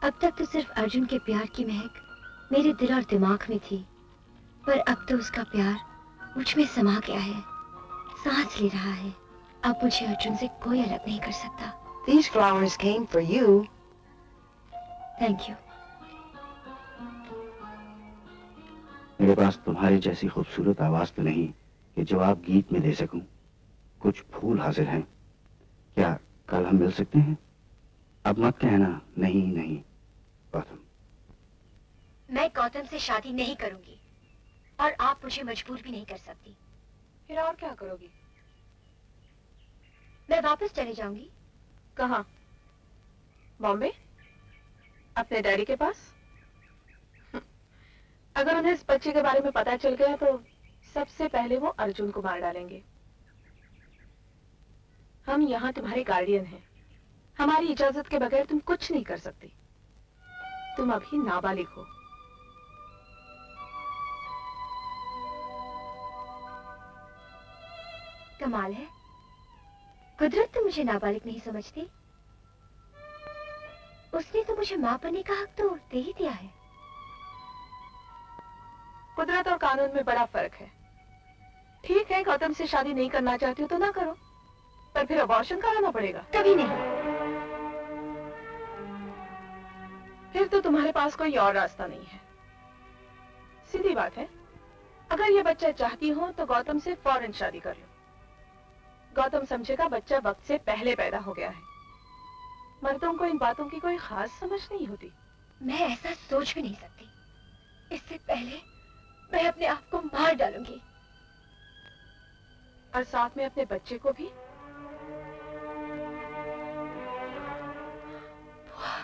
अब तक तो सिर्फ अर्जुन के प्यार की महक मेरे दिल और दिमाग में थी, पर अब तो उसका प्यार मुझ में समा गया है, सांस ले रहा है। अब मुझे अर्जुन से कोई अलग नहीं कर सकता। These flowers came for you. Thank you. मेरे पास तुम्हारी जैसी खूबसूरत आवाज तो नहीं कि जवाब गीत में दे सकूं। कुछ फूल हाजिर हैं। क्या कल हम मिल सकते हैं? अब मत कहना नहीं नहीं। गौतम, मैं गौतम से शादी नहीं करूंगी और आप मुझे मजबूर भी नहीं कर सकती। फिर और क्या करोगी? मैं वापस चले जाऊंगी। कहाँ? बॉम्बे? अपने डैडी के पास? अगर उन्हें इस बच्चे के बारे में पता चल गया तो सबसे पहले वो अर्जुन को मार डालेंगे। हम यहाँ तुम्हारे गार्डियन हैं। हमारी इजाजत के बगैर तुम कुछ नहीं कर सकती। तुम अभी नाबालिग हो। कमाल है, कुदरत तो मुझे नाबालिग नहीं समझती। उसने तो मुझे मां बनने का हक तो दे ही दिया है। कुदरत और कानून में बड़ा फर्क है। ठीक है, गौतम से शादी नहीं करना चाहती हो तो ना करो, पर फिर अबॉर्शन कराना पड़ेगा। कभी नहीं। फिर तो तुम्हारे पास कोई और रास्ता नहीं है। सीधी बात है, अगर ये बच्चा चाहती हो तो गौतम से फौरन शादी कर लो। गौतम समझेगा बच्चा वक्त से पहले पैदा हो गया है। मर्दों को इन बातों की कोई खास समझ नहीं होती। मैं ऐसा सोच भी नहीं सकती। इससे पहले मैं अपने आप को मार डालूंगी। और साथ में अपने बच्चे को भी। बुआ,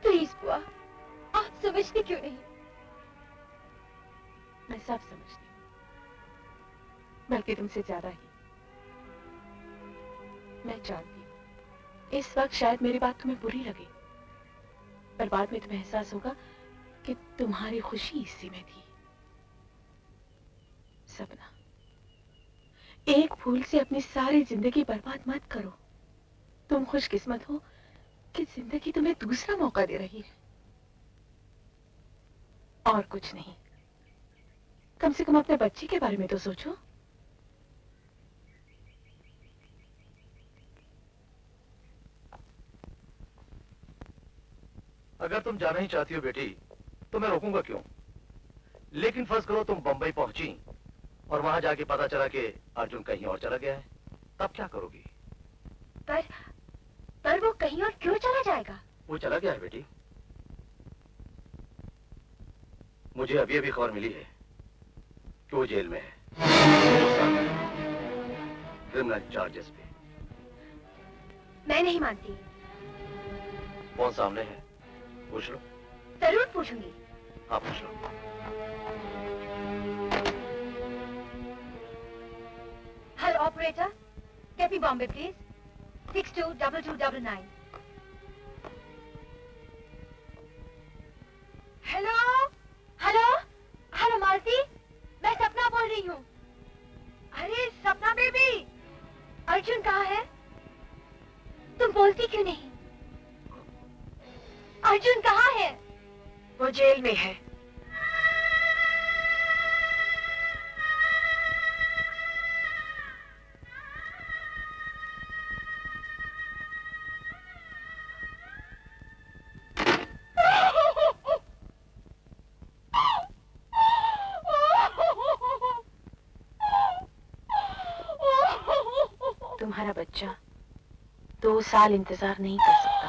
प्लीज बुआ, आप समझती क्यों नहीं? मैं सब समझती हूँ, बल्कि तुमसे ज्यादा ही। मैं जानती हूँ इस वक्त शायद मेरी बात तुम्हें बुरी लगे, पर बाद में तुम्हें एहसास होगा कि तुम्हारी खुशी इसी में थी। सपना, एक फूल से अपनी सारी जिंदगी बर्बाद मत करो। तुम खुशकिस्मत हो कि जिंदगी तुम्हें दूसरा मौका दे रही है, और कुछ नहीं। कम से कम अपने बच्चे के बारे में तो सोचो। अगर तुम जाना ही चाहती हो बेटी तो मैं रोकूंगा क्यों? लेकिन फर्ज करो तुम बंबई पहुंची और वहां जाके पता चला कि अर्जुन कहीं और चला गया है, तब क्या करोगी? पर वो कहीं और क्यों चला जाएगा? वो चला गया है बेटी। मुझे अभी अभी खबर मिली है कि वो जेल में है, क्रिमिनल चार्जेस पे। मैं नहीं मानती। कौन सामने है? पूछ लो। जरूर पूछूंगी। हाँ पूछ लो। Hello operator, get me Bombay please. 622299। Hello hello hello Malati, मैं सपना बोल रही हूँ। अरे सपना बेबी, अर्जुन कहाँ है? तुम बोलती क्यों नहीं? अर्जुन कहाँ है? वो जेल में है। तुम्हारा बच्चा 2 साल इंतजार नहीं कर सकता।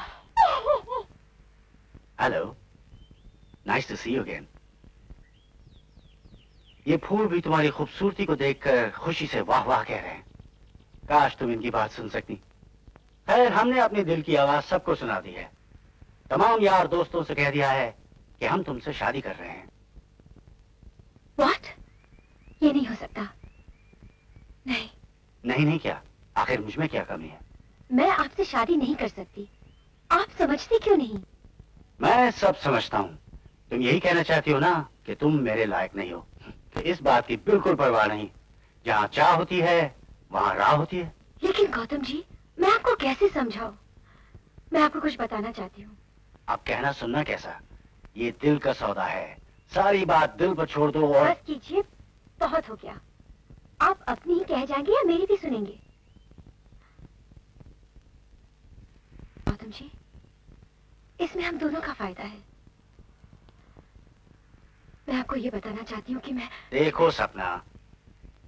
Hello, nice to see you again. ये फूल भी तुम्हारी खूबसूरती को देखकर खुशी से वाह वाह कह रहे हैं। काश तुम इनकी बात सुन सकती। खैर, हमने अपने दिल की आवाज सबको सुना दी है। तमाम यार दोस्तों से कह दिया है कि हम तुमसे शादी कर रहे हैं। What? ये नहीं हो सकता। नहीं नहीं नहीं क्या? आखिर मुझ में क्या कमी है? मैं आपसे शादी नहीं कर सकती। आप समझती क्यों नहीं? मैं सब समझता हूँ। तुम यही कहना चाहती हो ना कि तुम मेरे लायक नहीं हो। इस बात की बिल्कुल परवाह नहीं। जहाँ चाह होती है वहाँ राह होती है। लेकिन गौतम जी, मैं आपको कैसे समझाऊं? मैं आपको कुछ बताना चाहती हूँ। अब कहना सुनना कैसा, ये दिल का सौदा है, सारी बात दिल पर छोड़ दो और बस कीजिए, बहुत हो गया। आप अपनी ही कह जाएंगे या मेरी भी सुनेंगे? गौतम जी, इसमें हम दोनों का फायदा है। मैं आपको ये बताना चाहती हूँ कि मैं देखो सपना,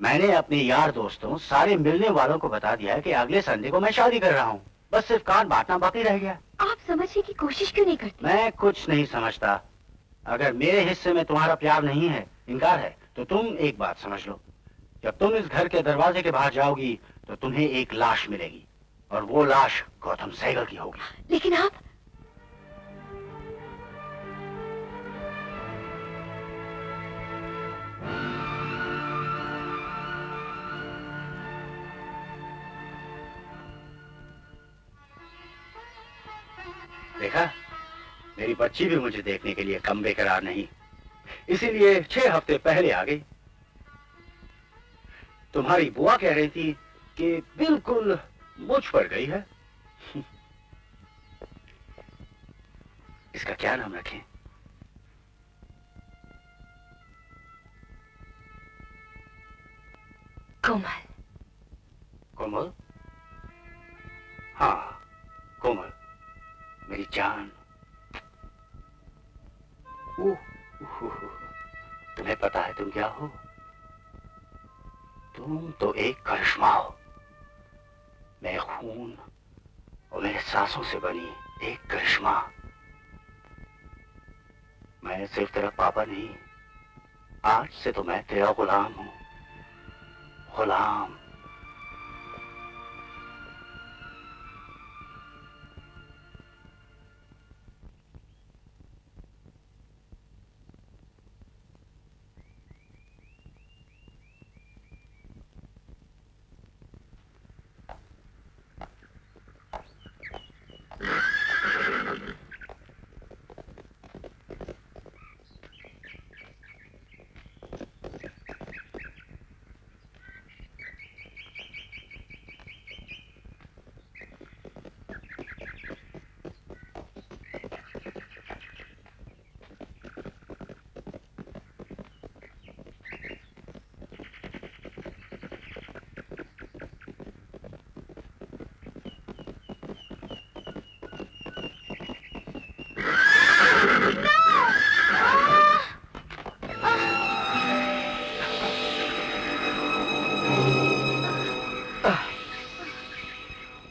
मैंने अपने यार दोस्तों सारे मिलने वालों को बता दिया है कि अगले संडे को मैं शादी कर रहा हूँ। बस सिर्फ कान बांटना बाकी रह गया। आप समझने की कोशिश क्यों नहीं करते? मैं कुछ नहीं समझता। अगर मेरे हिस्से में तुम्हारा प्यार नहीं है, इनकार है, तो तुम एक बात समझ लो, जब तुम इस घर के दरवाजे के बाहर जाओगी तो तुम्हें एक लाश मिलेगी और वो लाश गौतम सहगल की होगी। लेकिन आप देखा, मेरी बच्ची भी मुझे देखने के लिए कम बेकरार नहीं, इसीलिए 6 हफ्ते पहले आ गई। तुम्हारी बुआ कह रही थी कि बिल्कुल मुझ पर गई है। इसका क्या नाम रखें? कोमल। कोमल? हाँ, कोमल, मेरी जान। तुम्हें पता है तुम क्या हो? तुम तो एक करिश्मा हो। मैं खून और मेरे सांसों से बनी एक करिश्मा। मैं सिर्फ तेरा पापा नहीं, आज से तो मैं तेरा गुलाम हूं। गुलाम।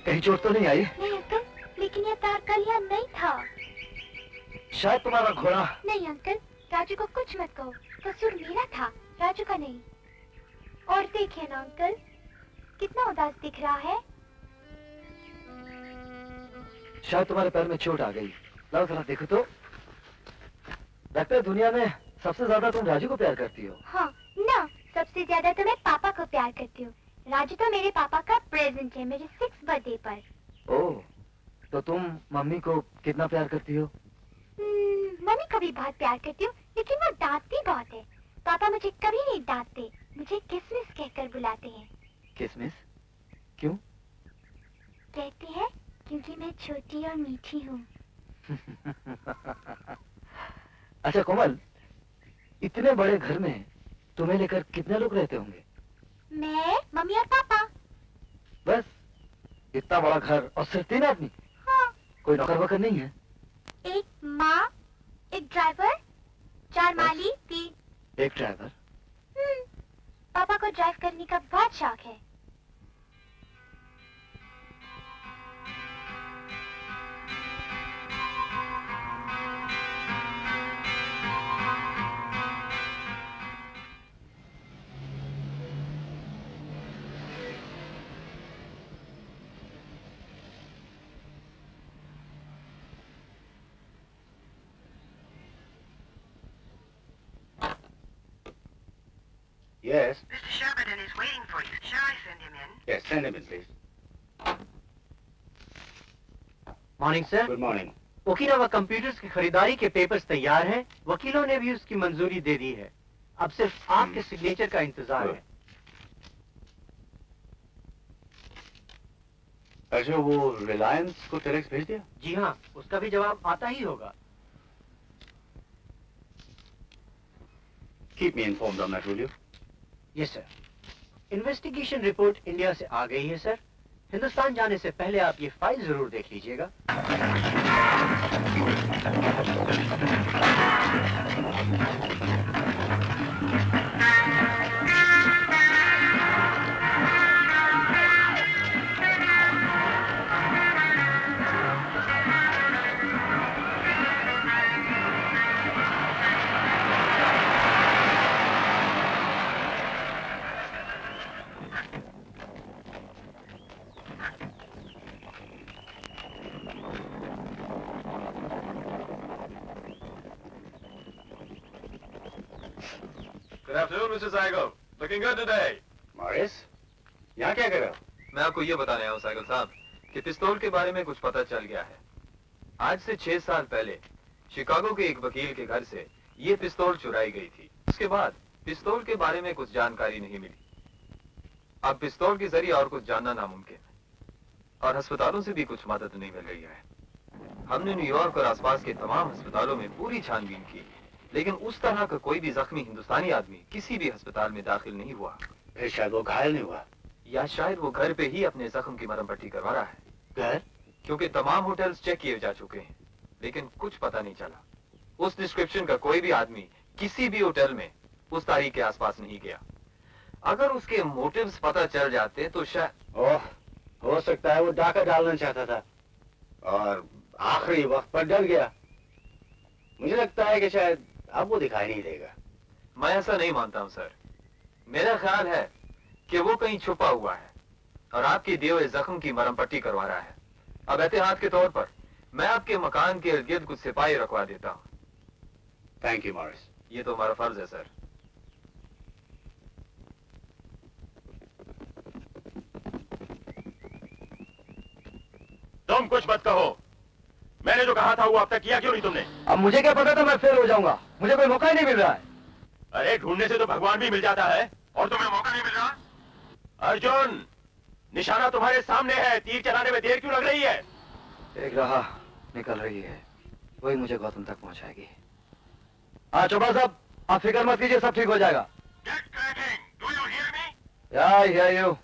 कहीं चोट तो नहीं आई? नहीं अंकल, लेकिन ये तार कल यहाँ नहीं था। शायद तुम्हारा घोड़ा। नहीं अंकल, राजू को कुछ मत कहो, कसूर मेरा था, राजू का नहीं। और देखिए ना अंकल, कितना उदास दिख रहा है। शायद तुम्हारे पैर में चोट आ गई। लाओ जरा देखो तो। लगता है दुनिया में सबसे ज्यादा तुम राजू को प्यार करती हो। हाँ ना, सबसे ज्यादा तो मैं पापा को प्यार करती हूँ। राजू तो मेरे पापा का प्रेजेंट है मेरे 6th बर्थडे पर। ओह, तो तुम मम्मी को कितना प्यार करती हो? मम्मी को भी बहुत प्यार करती हूँ, लेकिन वो डांटती बहुत है। पापा मुझे कभी नहीं डांटते, मुझे किसमिस कहकर बुलाते हैं। किसमिस? क्यों? कहते हैं क्योंकि मैं छोटी और मीठी हूँ। अच्छा कोमल, इतने बड़े घर में तुम्हें लेकर कितने लोग रहते होंगे? मैं, मम्मी और पापा। बस इतना बड़ा घर और सिर्फ 3 आदमी? हाँ। कोई नौकर वोकर नहीं है? एक माँ, एक ड्राइवर, 4 माली, 3। एक ड्राइवर? पापा को ड्राइव करने का बहुत शौक है। Yes. Mr. Shepardon is waiting for you. Shall I send him in? Yes, send him in, please. Morning sir. Good morning. Okinawa computers की खरीदारी के पेपर्स तैयार हैं। वकीलों ने भी उसकी मंजूरी दे दी है। अब सिर्फ आपके सिग्नेचर का इंतजार है। अच्छा, वो रिलायंस को टेरेक्स भेज दिया? जी हाँ, उसका भी जवाब आता ही होगा। Keep me informed on that, will you? Yes sir. Investigation report India से आ गई है सर। हिंदुस्तान जाने से पहले आप ये फाइल जरूर देख लीजिएगा। Good afternoon, Mr. Seigel. Looking good today. Morris, यहाँ क्या कर रहे हो? मैं आपको ये बताने आया हूँ साइकिल साहब कि पिस्तौल के बारे में कुछ पता चल गया है। आज से 6 साल पहले शिकागो के एक वकील के घर से ये पिस्तौल चुराई गई थी। उसके बाद पिस्तौल के बारे में कुछ जानकारी नहीं मिली। अब पिस्तौल के जरिए और कुछ जानना नामुमकिन है और अस्पतालों से भी कुछ मदद नहीं मिल रही है। हमने न्यूयॉर्क और आसपास के तमाम अस्पतालों में पूरी छानबीन की, लेकिन उस तरह का कोई भी जख्मी हिंदुस्तानी आदमी किसी भी अस्पताल में दाखिल नहीं हुआ। फिर शायद वो घायल नहीं हुआ, या शायद वो घर पे ही अपने जख्म की मरहम पट्टी करवा रहा है। घर? क्योंकि तमाम होटल्स चेक किए जा चुके हैं, लेकिन कुछ पता नहीं चला। उस डिस्क्रिप्शन का कोई भी आदमी किसी भी होटल में उस तारीख के आसपास नहीं गया। अगर उसके मोटिव्स पता चल जाते तो शायद हो सकता है वो डाका डालना चाहता था और आखिरी वक्त पर डर गया। मुझे लगता है कि शायद अब वो दिखाई नहीं देगा। मैं ऐसा नहीं मानता हूं सर। मेरा ख्याल है कि वो कहीं छुपा हुआ है और आपके दिए हुए जख्म की मरहम पट्टी करवा रहा है। अब एहतियात के तौर पर मैं आपके मकान के इर्द गिर्द कुछ सिपाही रखवा देता हूँ। Thank you Morris. ये तो हमारा फर्ज है सर। तुम कुछ मत कहो। मैंने जो कहा था वो अब तक किया क्यों नहीं तुमने? अब मुझे क्या पता था मैं फेल हो जाऊंगा। मुझे कोई मौका ही नहीं मिल रहा है। अरे ढूंढने से तो भगवान भी मिल जाता है और तुम्हें मौका नहीं मिल रहा। अर्जुन, निशाना तुम्हारे सामने है, तीर चलाने में देर क्यों लग रही है? एक राह निकल रही है, वही मुझे गौतम तक पहुंचाएगी। हाँ चौबा साहब, आप फिक्र मत कीजिए, सब ठीक हो जाएगा। Get cracking. Do you hear me? या यू